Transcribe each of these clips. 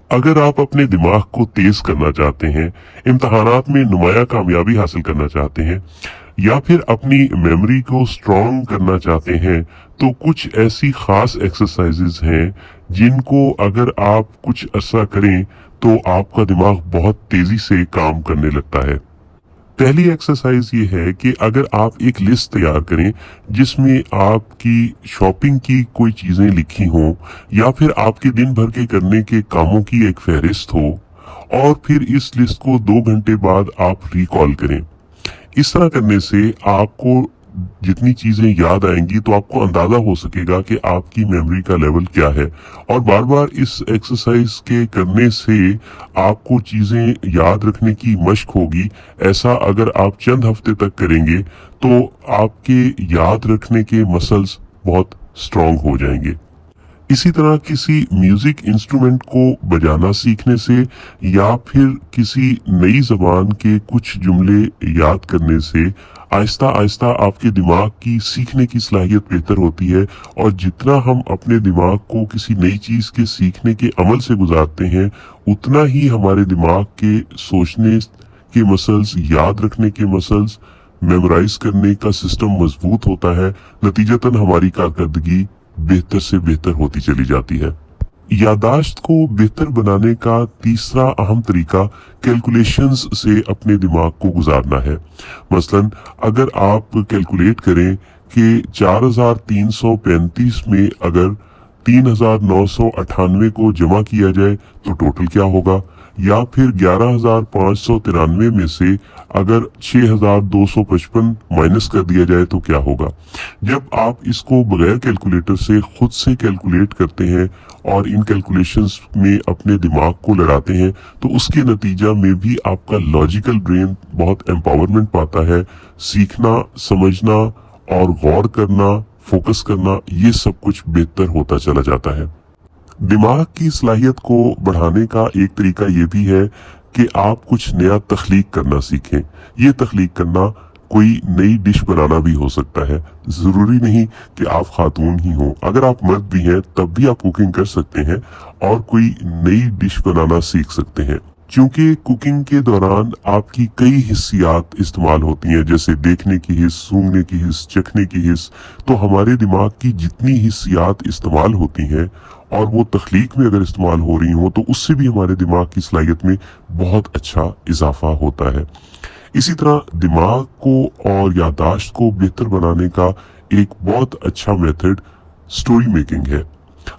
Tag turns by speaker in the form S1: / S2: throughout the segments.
S1: अगर आप अपने दिमाग को तेज करना चाहते हैं, इम्तहानात में नुमाया कामयाबी हासिल करना चाहते हैं या फिर अपनी मेमोरी को स्ट्रॉन्ग करना चाहते हैं, तो कुछ ऐसी खास एक्सरसाइजेज हैं जिनको अगर आप कुछ अरसा करें तो आपका दिमाग बहुत तेजी से काम करने लगता है। पहली एक्सरसाइज ये है कि अगर आप एक लिस्ट तैयार करें जिसमें आपकी शॉपिंग की कोई चीजें लिखी हों या फिर आपके दिन भर के करने के कामों की एक फहरिस्त हो, और फिर इस लिस्ट को 2 घंटे बाद आप रिकॉल करें। इस तरह करने से आपको जितनी चीजें याद आएंगी तो आपको अंदाजा हो सकेगा कि आपकी मेमोरी का लेवल क्या है, और बार बार इस एक्सरसाइज के करने से आपको चीजें याद रखने की मशक होगी। ऐसा अगर आप चंद हफ्ते तक करेंगे तो आपके याद रखने के मसल्स बहुत स्ट्रांग हो जाएंगे। इसी तरह किसी म्यूजिक इंस्ट्रूमेंट को बजाना सीखने से या फिर किसी नई जबान के कुछ जुमले याद करने से आहिस्ता आहिस्ता आपके दिमाग की सीखने की सलाहियत बेहतर होती है, और जितना हम अपने दिमाग को किसी नई चीज के सीखने के अमल से गुजारते हैं, उतना ही हमारे दिमाग के सोचने के मसल्स, याद रखने के मसल्स, मेमोराइज करने का सिस्टम मजबूत होता है। नतीजतन हमारी कारकर्दगी बेहतर से बेहतर होती चली जाती है। यादाश्त को बेहतर बनाने का तीसरा अहम तरीका कैलकुलेशंस से अपने दिमाग को गुजारना है। मसलन अगर आप कैलकुलेट करें कि 4335 में अगर 3998 को जमा किया जाए तो टोटल क्या होगा, या फिर 11593 में से अगर 6255 माइनस कर दिया जाए तो क्या होगा। जब आप इसको बगैर कैलकुलेटर से खुद से कैलकुलेट करते हैं और इन कैलकुलेशंस में अपने दिमाग को लड़ाते हैं, तो उसके नतीजा में भी आपका लॉजिकल ब्रेन बहुत एम्पावरमेंट पाता है। सीखना, समझना और गौर करना, फोकस करना, ये सब कुछ बेहतर होता चला जाता है। दिमाग की सलाहियत को बढ़ाने का एक तरीका ये भी है कि आप कुछ नया तख्लीक करना सीखें। ये तख्लीक करना कोई नई डिश बनाना भी हो सकता है। जरूरी नहीं कि आप खातून ही हो, अगर आप मर्द भी हैं तब भी आप कुकिंग कर सकते हैं और कोई नई डिश बनाना सीख सकते हैं। क्योंकि कुकिंग के दौरान आपकी कई हिस्सियात इस्तेमाल होती हैं, जैसे देखने की हिस्स, सूंघने की हिस्स, चखने की हिस्स। तो हमारे दिमाग की जितनी हिस्सियात इस्तेमाल होती हैं और वो तख्लीक में अगर इस्तेमाल हो रही हो, तो उससे भी हमारे दिमाग की सलाहियत में बहुत अच्छा इजाफा होता है। इसी तरह दिमाग को और यादाश्त को बेहतर बनाने का एक बहुत अच्छा मेथड स्टोरी मेकिंग है।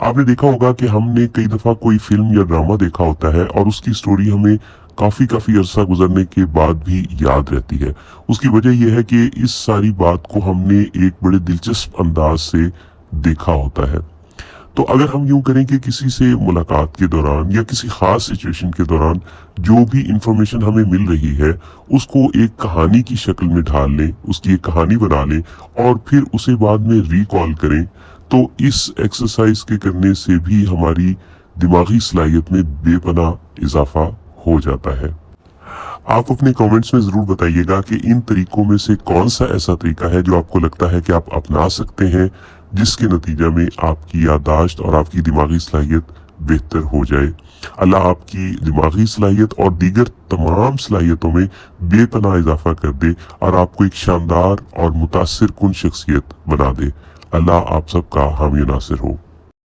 S1: आपने देखा होगा कि हमने कई दफा कोई फिल्म या ड्रामा देखा होता है और उसकी स्टोरी हमें काफी अरसा गुजरने के बाद भी याद रहती है। उसकी वजह यह है कि इस सारी बात को हमने एक बड़े दिलचस्प अंदाज से देखा होता है। तो अगर हम यूं करें कि किसी से मुलाकात के दौरान या किसी खास सिचुएशन के दौरान जो भी इंफॉर्मेशन हमें मिल रही है उसको एक कहानी की शक्ल में ढाल लें, उसकी एक कहानी बना लें और फिर उसे बाद में रिकॉल करें, तो इस एक्सरसाइज के करने से भी हमारी दिमागी सलाहियत में बेपनाह इजाफा हो जाता है। आप अपने कमेंट्स में जरूर बताइएगा कि इन तरीकों में से कौन सा ऐसा तरीका है जो आपको लगता है कि आप अपना सकते हैं, जिसके नतीजे में आपकी याददाश्त और आपकी दिमागी सलाहियत बेहतर हो जाए। अल्लाह आपकी दिमागी सलाहियत और दीगर तमाम सलाहियतों में बेपनाह इजाफा कर दे और आपको एक शानदार और मुतासिर कुन शख्सियत बना दे। अल्लाह आप सबका हामी नासिर हो।